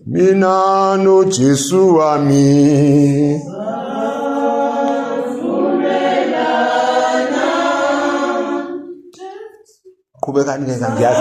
Mina no Jesu wami qhubekani ke ngiyazi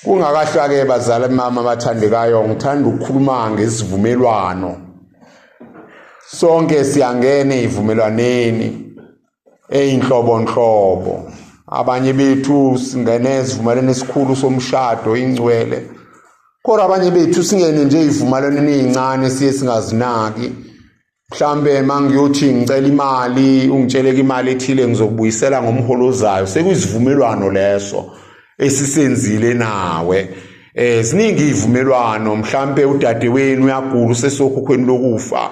Kungakahlake bazali mama abathandekayo, ngithanda ukukhuluma ngesivumelwano. Sonke siyangena ezivumelwaneni eyinhlobonhlobo. Abanye bethu singene esivumelwaneni esikhulu somshado ingcwele. Kodwa abanye bethu singene nje ezivumelwaneni ezincane siye singazinaki. Mhlambe mangiyothi ngicela imali, ungitsheleke imali ethile ngizokubuyisela ngomholo ozayo. Sekuyizivumelwano leso esisenzile nawe. Ziningi izivumelwano, mhlambe udadewenu uyagula usesokhokhweni lokufa.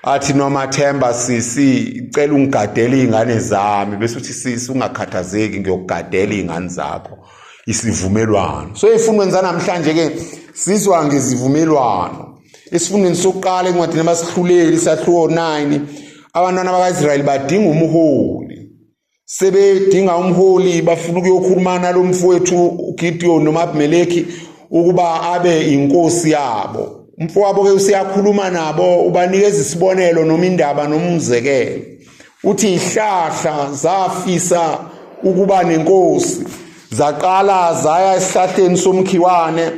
Athi noma Themba sisi cela ungigadele izingane zami, bese uthi sisi ungakhathazeki ngiyokugadela izingane zakho. Isivumelwano. So efundweni zanamhlanje ke sizwa ngezivumelwano. Isifundweni sokuqala encwadini yabasihluleli isahluko 9, abantwana bakaIsrayeli badinga umholi. Sebedinga umholi bafuna ukuyokhuluma nalo mfowethu uGideon noma Abimeleki ukuba abe inkosi yabo. Umfowabo ke usiyakhuluma nabo, ubanikeza isibonelo noma indaba noma umzekelo. Uthi ihlahla zafisa ukuba nenkosi, zaqala zaya esihlahleni somkhiwane,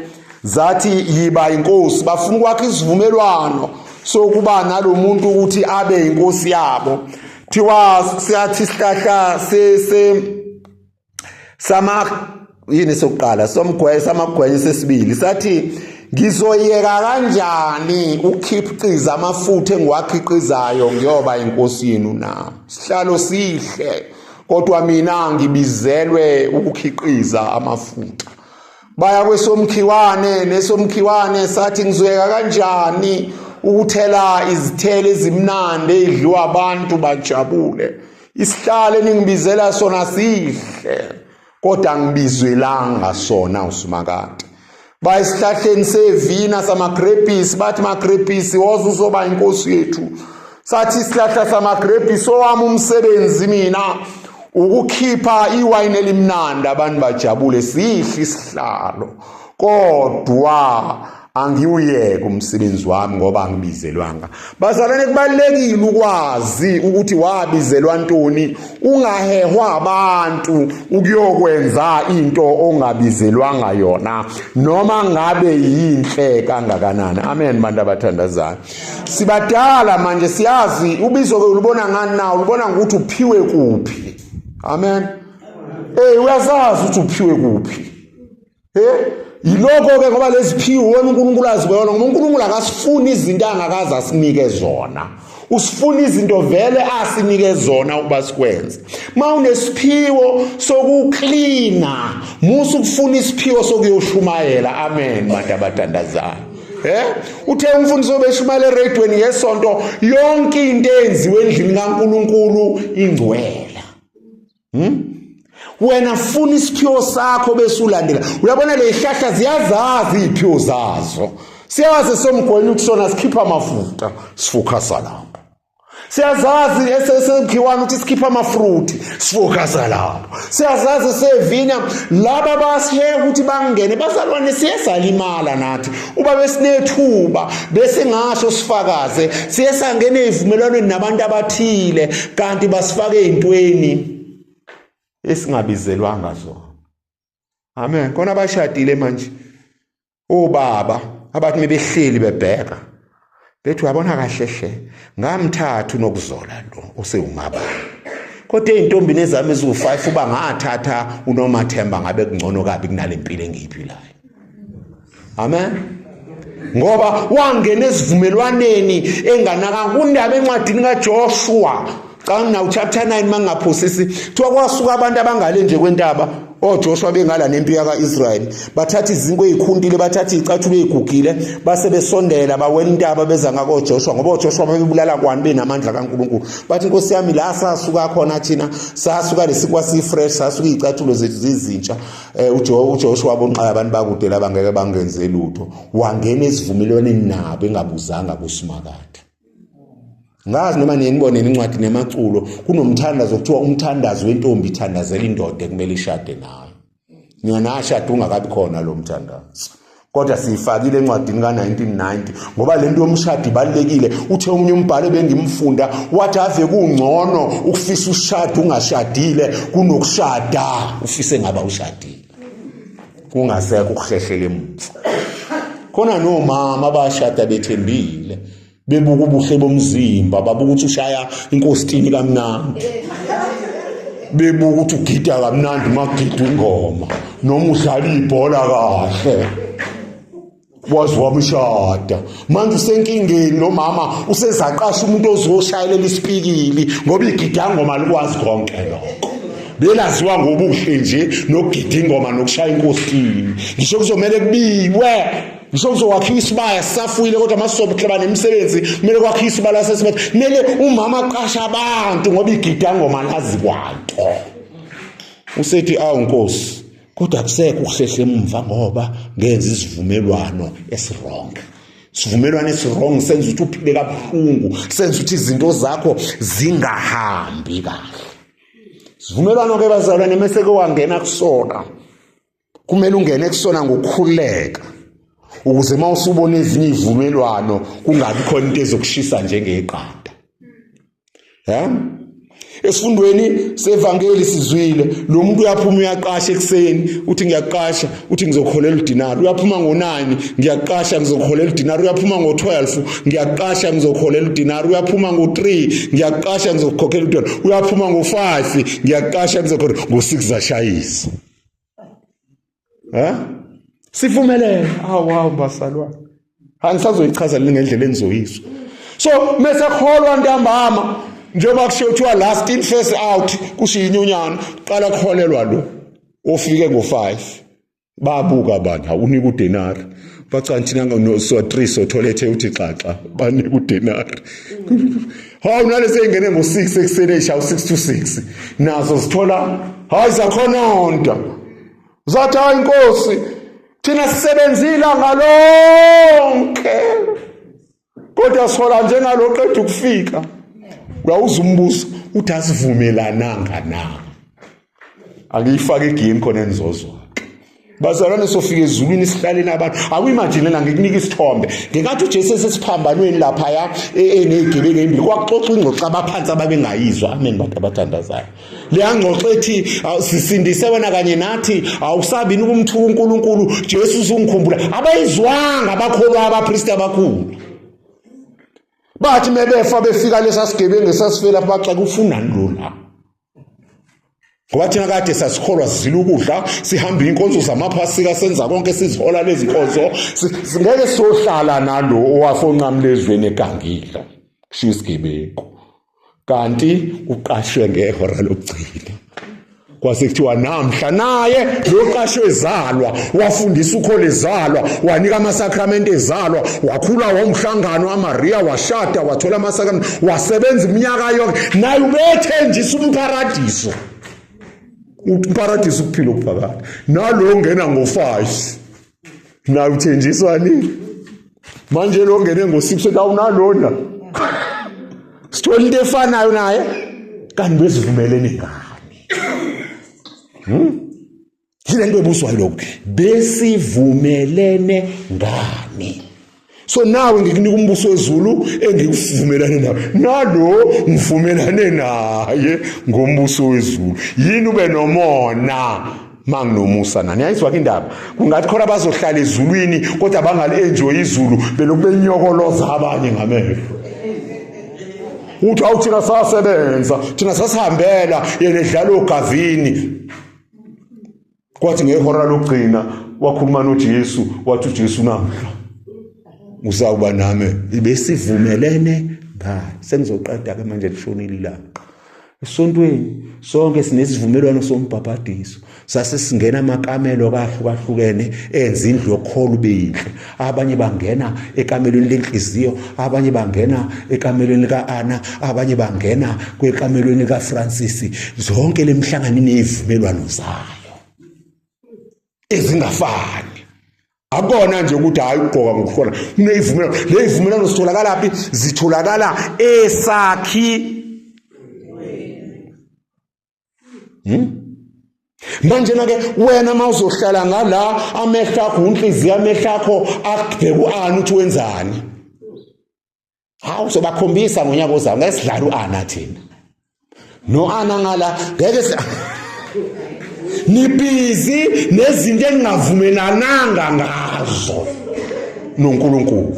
zathi yiba inkosi. Bafuna ukwakha isivumelwano sokuba nalomuntu ukuthi abe inkosi yabo. Thiwa siyathi isihlahla yini sokuqala samagwenya sesibili sathi ngizoyeka kanjani ukukhiqiza amafutha engiwakhiqizayo ngiyoba inkosi yenu na. Sihlalo sihle kodwa mina ngibizelwe ukukhiqiza amafutha. Baya kwesomkhiwane, nesomkhiwane sathi ngizoyeka kanjani ukuthela izithelo ezimnandi edliwa abantu bajabule. Isihlalo ningibizela sona sihle kodwa ngibizwelanga sona usumakade. Baya esihlahleni sevina samagrapes, bathi magrapes woza uzoba inkosi yethu. Sathi isihlahla samagrapes owami umsebenzi mina ukukhipha iwayini elimnandi abantu bajabule. Sihle isihlalo kodwa angiwuyeke umsebenzi wami ngoba angibizelwanga. Bazalwane, kubalekile ukwazi ukuthi wabizelwa ntoni, ungahehwa abantu ukuyokwenza into ongabizelwanga yona noma ngabe yinhle kangakanani. Amen bantu abathandazayo. Sibadala manje siyazi ubizo ke ulibona ngani na, ulibona ukuthi uphiwe kuphi. Amen. Uyazazi ukuthi uphiwe kuphi. Yiloko ke ngoba leziphiwo wena uNkulunkulu azibona, ngoba uNkulunkulu akasifuni izinto angakaza asinike zona. Usifuna izinto vele asinike zona ukuba sikwenze. Mawunesiphiwo sokuklina, musu kufuna isiphiwo sokuyoshumayela. Amen bantu abathandazayo. Uthe umfundisi obeshumayela eradweni ngesonto yonke into enziwe endlini kaNkulunkulu ingcwele. Wena funa isiphiwo sakho bese ulandela. Uyabona le zihlahla ziyazazi iziphiwo zazo. Siyazi somgwenya ukuthi sona sikhipha amafutha, sifocus lapho. Siyazazi esesemkhiwane ukuthi sikhipha amafruit, sifocus lapho. Siyazazi sevina laba basihe ukuthi bangene. Bazalwane siyesalimala nathi uba besinethuba bese ngasho sifakaze siyesangena ezivumelwaneni nabantu abathile kanti basifake ezintweni esingabizelwanga zona. Amen. Kona bashadile manje obaba abathi mebehleli bebheka bethi uyabona kahle hle ngamthathu nokuzola lo osewumaba kodwa izintombi nezami eziwu5 uba ngathatha uNomathemba ngabe kungcono kabi kunalempilo engiyiphilayo. Amen. Ngoba wangena esivumelwaneni enganaka kundaba encwadini kaJoshua kana chapter 9 mangaphosisi kuthiwa kwasuka abantu abangale nje kwentaba oJoshua bengala nempi yakaIsrael bathatha izinto ezikhuntile bathatha izicathulo ezigugile base besondela bawela intaba beza ngako Joshua ngoba uJoshua babebulala kwani benamandla kaNkulunkulu bathi Nkosi yami la sasuka khona thina sasuka lesikwa sifresh sasuka izicathulo zethu zizintsha uJoshua bonqaya abantu bakude labangeke bangenze lutho wangena esivumelwaneni nabo engabuzanga kuSimakade. Ngazi noma niyibonene incwadi nemaculo kunomthandazo kuthiwa umthandazo wentombi ithandazela indoda ekumele ishade nayo. Mina ashada ungakabi khona lo mthandazo. Kodwa sifakile encwadini ka1990 ngoba lento yomshado ibalekile. Uthe umunye umbhalo bengimfunda wathi ave kungcono ukufisa ushado ungashadile kunokushada ufise ngaba ushadile. Kungasekho ukuhlehlela emuva. Khona nomama abashada bethembile. Bebuka ubuhle bomzimba babuka ukuthi ushaya inkositini kamnandi bebuka ukuthi ugida kamnandi magida ingoma noma udlala ibhola kahle wazi wamshada manje usenkingeni nomama usezaqasha umuntu ozoshayelela isipikili ngoba igida ngoma likwazi konke lokho belaziwa ngobuhle nje nokugida ingoma nokushaya inkositini ngisho kuzomela kubiwe ngisho kuzowakhiwa isibaya sisafuyile kodwa masisobe kuhlabana nemisebenzi kumele kwakhiwe isibaya sesibathi kumele umama aqasha abantu ngoba igida ngoma lazi kwanto usethi awu Nkosi kodwa akusekho ukuhlehla emva ngoba ngenza isivumelwano esirong. Sivumelwano esirong senza ukuthi uphile kabuhlungu senza ukuthi izinto zakho zingahambi kahle. Sivumelwano ke bazalwane mase ke wangena kusona kumele ungene kusona ngokukhuleka ukuze mawusubona ezinye izivumelwano kungabi khona into ezokushisa njengeqanda. Esifundweni sevangeli sizwile lo muntu uyaphuma uyaqasha ekseni uthi ngiyaqasha uthi ngizokholela idinari uyaphuma ngo9 ngiyaqasha ngizokholela idinari uyaphuma ngo12 ngiyaqasha ngizokholela idinari uyaphuma ngo3 ngiyaqasha ngizokhokhela idinari uyaphuma ngo5 ngiyaqasha ngizokholela ngo6 zashayisa. Sivumelene wow basalwane angisazoyichaza ngendlela enzoyiswa so mase kholwa ntambama njengoba kusho kuthiwa last in first out kushiyinyunyana qala kukholelwa lo ofike ngo5 babuka abantu awunika udenari bacanthi nanga no so 3 so toilet uthi xaxa banika udenari hawu nalese ingene ngo6 eksene ishawu 6 to 6 nazo sithola hayi zakhononda zathi hayi Nkosi thina sisebenzila ngalonke kodwa sola njengalo qeda ukufika uyawuzumbuso uthi asivumelananga na akuyifaka igame khona enizozwa bazalwane sofika ezulwini sihlaleni abantu akuyimagine la ngikunika isithombe ngekathi uJesu sesiphambanweni lapha ya enegebeke embili kwaxoxa ingxoxa abaphansi ababengayizwa amen bantu abathandazayo le ngxoxa ethi sisindise wena kanye nathi awusabi ukumthuka uNkulunkulu Jesu uzungikhumbula abayizwanga abakholwa abapriest abakhulu bathi mebefa befika lesasigebenge ngesasifela baxa kufunani lo la ngoba thina kade sasikholwa sizila ukudla sihamba inkonzo zamaphasika senza konke sizihola lezi nkonzo singeke sohlala nalo owafonqamlezweni egangidla kushiya isigebeko kanti uqashwe ngehora lokugcina kwase kuthiwa namhla naye loqashwe ezalwa wafundisa ukhole ezalwa wanika amasakramente ezalwa wakhula womhlangano waMaria washada wathola amasakramente wasebenza iminyaka yonke naye ubethenjisa umparadiso umparadiso ukuphila okuphakathi nalo ngena ngo5 na uthenjiswa nini manje lo ngene ngo6 awunalona sithola into efanayo naye kanti bezivumelene ngani yile nto ebuswa lokho besivumelene ngani so nawe ngikunika umbuso wezulu engikuvumelane nawe nalo ngivumelane naye ngombuso wezulu yini ube nomona manginomusa nani ayizwa ke indaba kungathi khona bazohlala ezulwini kodwa bangali enjoy izulu belokube inyokoloza abanye ngamehlo uthi awuthina sasebenza thina sasihambela yena edlala ogavini kwathi ngehora lokugcina wakhuluma noJesu wathi uJesu namhla usawuba nami ibesivumelene ngayo sengizoqeda ke manje lishonile ilanga esontweni sonke sinesivumelwano sombhabhadiso sase singena amakamelo kahlukahlukene enza indlu yokholo beyinhle abanye bangena ekamelweni lenhliziyo abanye bangena ekamelweni likaAna abanye bangena kwekamelweni likaFrancis zonke lemhlangano nezivumelwano zayo ezingafani akona nje ukuthi hayi ugqoka ngokuhlola kunezivumelwano lezivumelwano zitholakala phi zitholakala esakhi manje ke wena mawuzohlala ngala amehlo akho unhliziyo amehlo akho akubheka uAna uthi wenzani hawu sobakhombisa ngonyaka ozayo ngesidlala uAna thina noAna ngala ngeke nibizi nezinto engavumelananga ngazo noNkulunkulu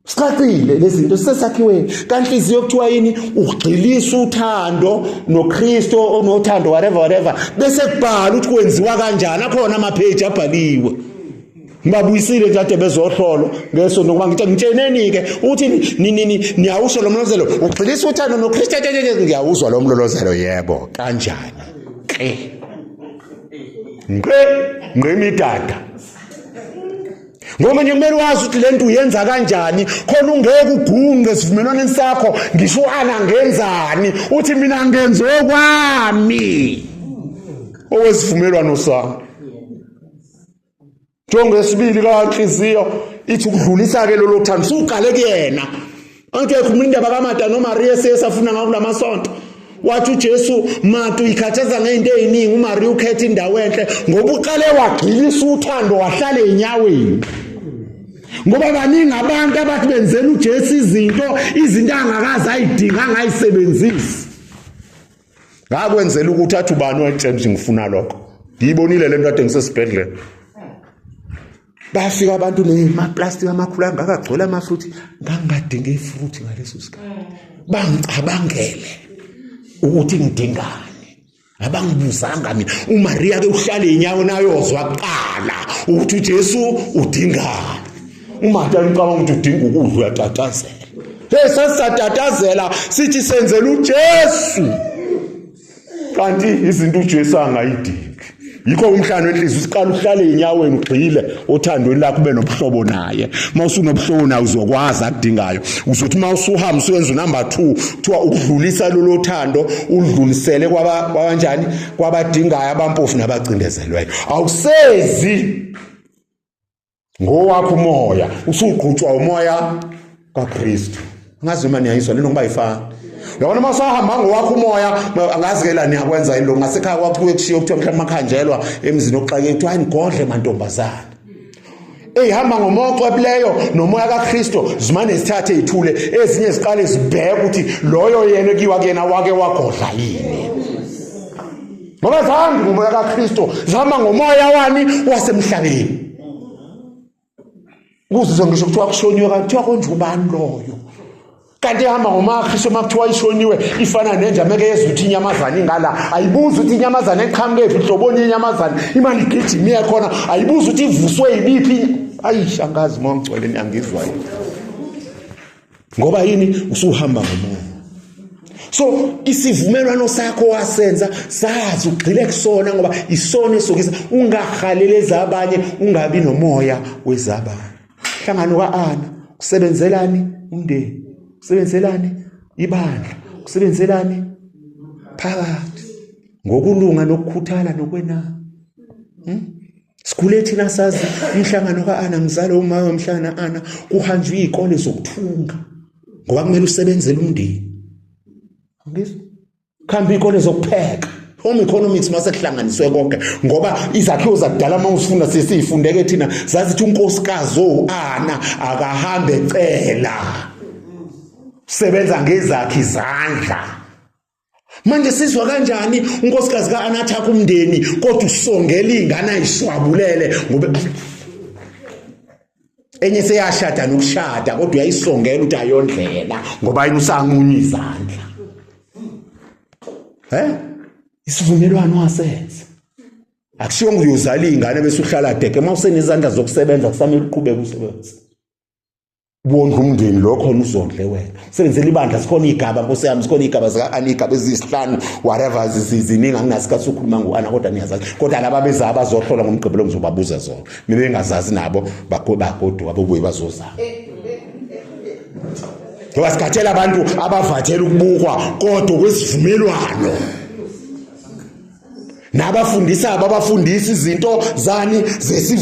Sikaqile lezi zinto sesakhiwe kanhliziyo kuthiwa yini ugxilisa uthando noKristo onothando whatever bese kubhala ukuthi kwenziwa kanjani akhona amapage abhaliwe ngibabuyisile nje ade bezohlolo ngeso nokuba ngitsheneni ke uthi niyawusho lo mlozelo ugxilisa uthando noKristo ngiyawuzwa lo mlozelo yebo kanjani ngqemidada ngoba nje kumele wazi ukuthi lento uyenza kanjani khona ungeke ugunge sivumelwaneni sakho ngisho uAna ngenzani uthi mina ngenze okwami owesivumelwano sakho jonge sibili kanhliziyo ithi ukudlulisa ke lo thando suqale kuyena anke khuluma indaba kaMartha noMaria sesafuna ngaku lamasonto wathi uJesu matu ikhathaza ngeinto eziningi uMaria ukhetha indawo enhle ngoba uqale wagxilisa uthando wahlala enyaweni ngoba baningi abantu abathi benzela uJesu izinto angakazi ayidinga angayisebenzisi ngakwenzela ukuthi athi ubani wetshemji ngifuna lokho ngiyibonile lento ade ngisesibhedlela bafika abantu nemaplastic amakhulu angakagcwele amafruthi ngangadinga ifruthi ngaleso sikhathi bangicabangele ukuthi ngidingani abangibuzanga mina uMaria ke uhlale enyawo nayozwa kuqala ukuthi uJesu udingani uMartha ngicabanga ukuthi udinga ukudla uyatatazela sesisatatazela sithi senzela uJesu kanti izinto uJesu angayidingi yikho umhlano wenhliziyo usiqala uhlale enyaweni ugxile othandweni lakho ube nobuhlobo naye mawusunobuhlobo naye uzokwazi akudingayo uzothi mawusuhamba usenza number 2 kuthiwa ukudlulisa lolo thando udlulisele kwabanjani kwabadingayo abampofu nabacindezelweyo awusezi ngowakho umoya usugqutshwa umoya kaKristu ngazi uma niyayizwa lento ngoba ayifani yabona masahamba ngowakho umoya angazi ke la niyakwenza into ngasekhaya kwakho kushiya kuthiwa mhlawumbe makhanjelwa emzini oxakeke kuthiwa anigodle mantombazana ehamba ngomoya oxebileyo nomoya kaKristu zimane sithathe ithule ezinye ziqale zibheke ukuthi loyo yena ekiwa kuyena wake wagodla yini ngoba zangi ngomoya kaKristu zihamba ngomoya wani wasemhlabeni ukuzizwa ngisho kuthiwa kushoniwe kuthiwa konje ubani loyo kanti ehamba ngomakristo makuthiwa ishoniwe ifana nenjameke yezuthi inyamazana ingala ayibuza ukuthi inyamazana eqhamuke phi hloboni inyamazana imali igijima iyakhona ayibuza ukuthi ivuswe yibiphi ayishangazi mongcwele niyangizwayo ngoba yini usuhamba ngomoya so isivumelwano sakho wasenza sazi ugxile kusona ngoba isona esokisa ungahaleleza abanye ungabi nomoya wezabanye hlangano kaAna kusebenzelani umndeni kusebenzelani ibandla kusebenzelani phakathi ngokulunga nokukhuthala nokwenana sikhule thina sazi inhlangano kaAna ngizalo uma womhlangano Ana kuhanjwe izikole zokuthunga ngoba kumele usebenzele umndeni ngizwa khamba izikole zokupheka home economics masekuhlanganiswe konke ngoba izakhiwo zakudala mawusifunda sesifundeke thina zazithi unkosikazi oAna akahambe ecela sebenza ngezakhe izandla manje sizwa kanjani unkosikazi kaAna athaka umndeni kodwa usongela ingane ayishwabulele ngoba enye seyashada nokushada kodwa uyayisongela ukuthi ayondlela ngoba yini usanqunya izandla. Isivumelwano wasenza. Akushiwo uyozala ingane bese uhlala deke mawusenezandla zokusebenza kusamele uqhubeke usebenze. Wonke umndeni lo khona uzondle wena. Usebenzele ibandla sikhona igaba Nkosi yami sikhona igaba zika anigaba ezisihlanu whatever ziziningi anginasikhathi ukukhuluma ngoana kodwa niyazazi. Kodwa laba beza abazohlola ngomgqibelo ngizobabuza zona. Mina bengazazi nabo bagodwa ababuye bazozama. Ngoba sikhathela abantu abavathela ukubukwa kodwa kwesivumelwano. Nabafundisa abafundisi izinto zani zesi